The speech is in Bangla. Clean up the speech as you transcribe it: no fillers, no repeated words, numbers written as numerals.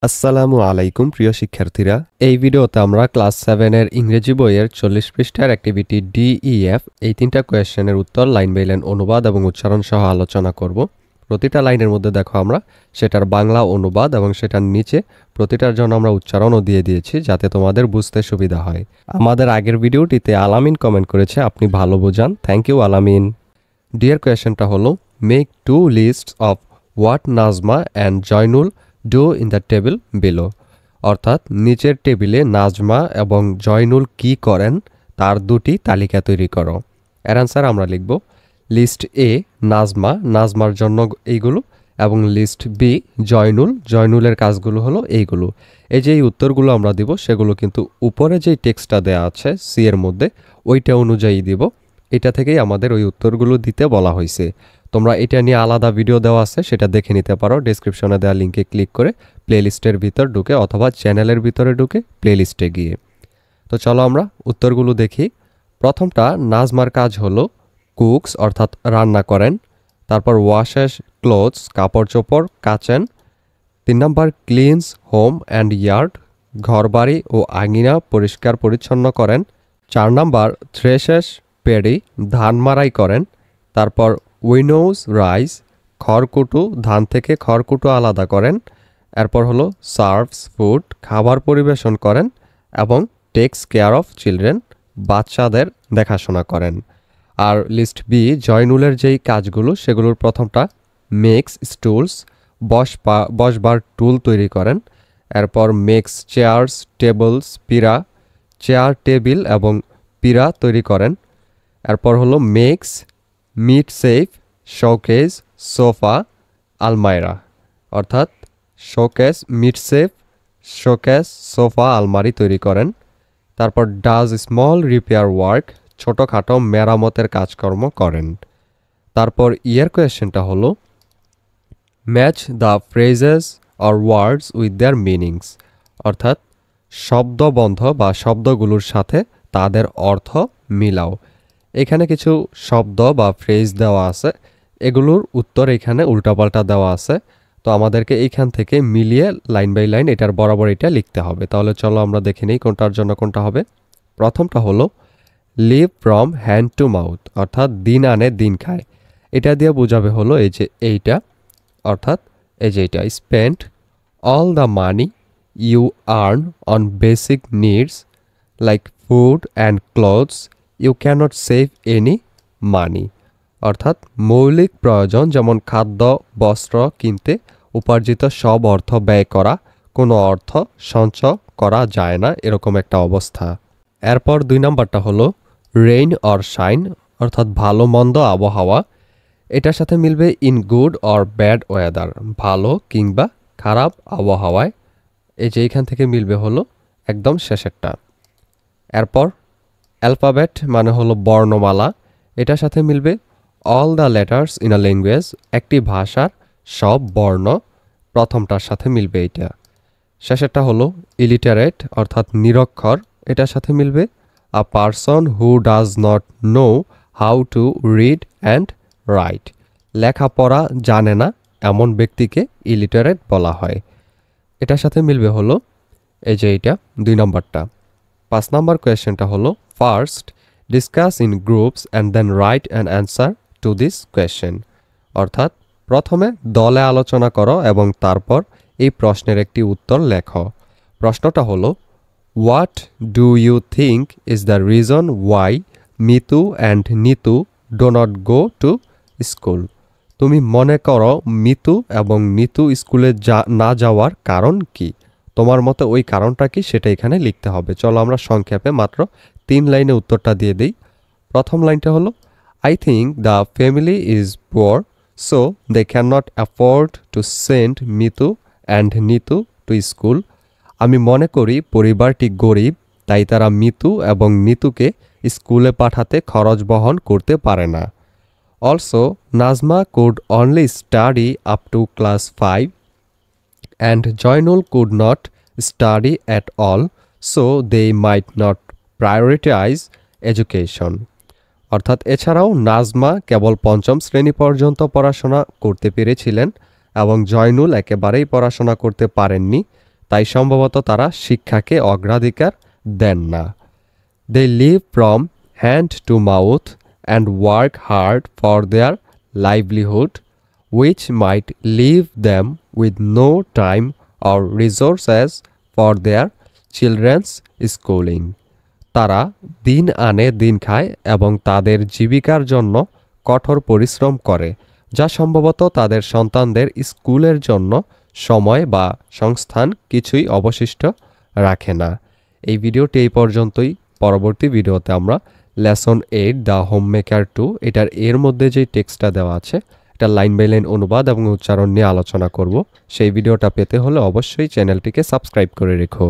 আসসালামু আলাইকুম প্রিয় শিক্ষার্থীরা, এই ভিডিওতে আমরা ক্লাস 7 এর ইংরেজি বইয়ের 40 পৃষ্ঠার অ্যাক্টিভিটি DEF এই তিনটা কোয়েশ্চেনের উত্তর লাইন বাই লাইন অনুবাদ এবং উচ্চারণ সহ আলোচনা করব। প্রতিটা লাইনের মধ্যে দেখো আমরা সেটার বাংলা অনুবাদ এবং সেটার নিচে প্রতিটার জন্য আমরা উচ্চারণও দিয়ে দিয়েছি যাতে তোমাদের বুঝতে সুবিধা হয়। আমাদের আগের ভিডিওটিতে আলামিন কমেন্ট করেছে, আপনি ভালো বোঝান, থ্যাংক ইউ আলামিন। ডিয়ার কোয়েশ্চেনটা হলো, make 2 lists of what Nazma and Joynul do in the table below. অর্থাৎ নিচের টেবিলে নাজমা এবং জয়নুল কি করেন তার দুটি তালিকা তৈরি করো। এর অ্যান্সার আমরা লিখব লিস্ট এ নাজমা, নাজমার জন্য এইগুলো, এবং লিস্ট বি জয়নুল, জয়নুলের কাজগুলো হলো এইগুলো। এই যে এই উত্তরগুলো আমরা দিব সেগুলো কিন্তু উপরে যেই টেক্সটটা দেওয়া আছে সি এর মধ্যে ওইটা অনুযায়ী দিব। এটা থেকেই আমাদের ওই উত্তরগুলো দিতে বলা হয়েছে। তোমরা এটা নিয়ে আলাদা ভিডিও দেওয়া আছে, সেটা দেখে নিতে পারো ডেসক্রিপশনে দেওয়া লিঙ্কে ক্লিক করে প্লেলিস্টের ভিতর ঢুকে অথবা চ্যানেলের ভিতরে ঢুকে প্লেলিস্টে গিয়ে। তো চলো আমরা উত্তরগুলো দেখি। প্রথমটা, নাজমার কাজ হলো কুকস অর্থাৎ রান্না করেন। তারপর ওয়াশেস ক্লোথস, কাপড় চোপড় কাচেন। 3 নম্বর, ক্লিনস হোম অ্যান্ড ইয়ার্ড, ঘরবাড়ি ও আঙিনা পরিষ্কার পরিচ্ছন্ন করেন। 4 নম্বর, থ্রেশেস পেডি, ধান মাড়াই করেন। তারপর উইনোজ রাইস, খড়কুটো, ধান থেকে খড়কুটো আলাদা করেন। এরপর হলো সার্ভস ফুড, খাবার পরিবেশন করেন। এবং টেকস কেয়ার অফ চিলড্রেন, বাচ্চাদের দেখাশোনা করেন। আর লিস্ট বি জয়নুলের যেই কাজগুলো সেগুলোর প্রথমটা, মেক্স স্টুলস, বসবার টুল তৈরি করেন। এরপর মেক্স চেয়ার্স টেবলস, পীড়া, চেয়ার টেবিল এবং পীড়া তৈরি করেন। এরপর হলো makes meat safe, showcase, sofa, আলমাইরা। অর্থাৎ showcase, meat safe, showcase, sofa, আলমারি তৈরি করেন। তারপর ডাজ স্মল রিপেয়ার ওয়ার্ক, ছোটোখাটো মেরামতের কাজকর্ম করেন। তারপর ইয়ের কোয়েশ্চেনটা হলো, match the phrases or words with their meanings. অর্থাৎ শব্দবন্ধ বা শব্দগুলোর সাথে তাদের অর্থ মিলাও। এখানে কিছু শব্দ বা ফ্রেজ দেওয়া আছে, এগুলোর উত্তর এখানে উল্টাপাল্টা দেওয়া আছে। তো আমাদেরকে এইখান থেকে মিলিয়ে লাইন বাই লাইন এটার বরাবর এটা লিখতে হবে। তাহলে চলো আমরা দেখে নিই কোনটার জন্য কোনটা হবে। প্রথমটা হলো live from hand to mouth, অর্থাৎ দিন আনে দিন খায়। এটা দিয়ে বোঝাবে হলো এই যে এইটা, অর্থাৎ এই যে এইটা, spend all the money you earn on basic needs like food and clothes, you cannot save any money. অর্থাৎ মৌলিক প্রয়োজন যেমন খাদ্য বস্ত্র কিনতে উপার্জিত সব অর্থ ব্যয় করা, কোনো অর্থ সঞ্চয় করা যায় না, এরকম একটা অবস্থা। এরপর 2 নম্বরটা হলো রেইন অর শাইন, অর্থাৎ ভালো মন্দ আবহাওয়া। এটার সাথে মিলবে in good or bad weather, ভালো কিংবা খারাপ আবহাওয়ায়। এই যে এইখান থেকে মিলবে হলো একদম শেষেরটা। এরপর অ্যালফাবেট মানে হলো বর্ণমালা, এটার সাথে মিলবে all the letters in a language, একটি ভাষার সব বর্ণ, প্রথমটার সাথে মিলবে এইটা। শেষেরটা হলো ইলিটারেট অর্থাৎ নিরক্ষর, এটার সাথে মিলবে আ person who does not know how to read and right, লেখাপড়া জানে না এমন ব্যক্তিকে ইলিটারেট বলা হয়। এটার সাথে মিলবে হলো এই যে এইটা 2 নম্বরটা। 5 নম্বর কোয়েশ্চেনটা হলো, first discuss in groups and then write an answer to this question. অর্থাৎ প্রথমে দলে আলোচনা করো এবং তারপর এই প্রশ্নের একটি উত্তর লেখো। প্রশ্নটা হলো, what do you think is the reason why Mitu and Nitu do not go to school. তুমি মনে করো মিতু এবং নিতু স্কুলে না যাওয়ার কারণ কি? তোমার মতে ওই কারণটা কি সেটা এখানে লিখতে হবে। চলো আমরা সংক্ষেপে মাত্র 3 লাইনে উত্তরটা দিয়ে দিই। প্রথম লাইনটা হলো, I think the family is poor so they can not afford to send Mitu and Nitu to school. আমি মনে করি পরিবারটি গরিব, তাই তারা মিতু এবং নিতুকে স্কুলে পাঠাতে খরচ বহন করতে পারে না। Also Nazma could only study up to class 5 and Joynul could not study at all, so they might not prioritize education. অর্থাৎ এছাড়াও নাজমা কেবল 5ম শ্রেণী পর্যন্ত পড়াশোনা করতে পেরেছিলেন এবং জয়নুল একেবারেই পড়াশোনা করতে পারেননি, তাই সম্ভবত তারা শিক্ষাকে অগ্রাধিকার দেন না। They live from hand to mouth and work hard for their livelihood which might leave them with no time or resources for their children's schooling. তারা দিন আনে দিন খায় এবং তাদের জীবিকার জন্য কঠোর পরিশ্রম করে, যা সম্ভবত তাদের সন্তানদের স্কুলের জন্য সময় বা সংস্থান কিছুই অবশিষ্ট রাখে না। এই ভিডিওটি এই পর্যন্তই। পরবর্তী ভিডিওতে আমরা লেসন 8 দ্য হোম মেকার 2 এটার এর মধ্যে যে টেক্সটটা দেওয়া আছে এটা লাইন বাই লাইন অনুবাদ এবং উচ্চারণ নিয়ে আলোচনা করব। সেই ভিডিওটা পেতে হলে অবশ্যই চ্যানেলটিকে সাবস্ক্রাইব করে রেখো।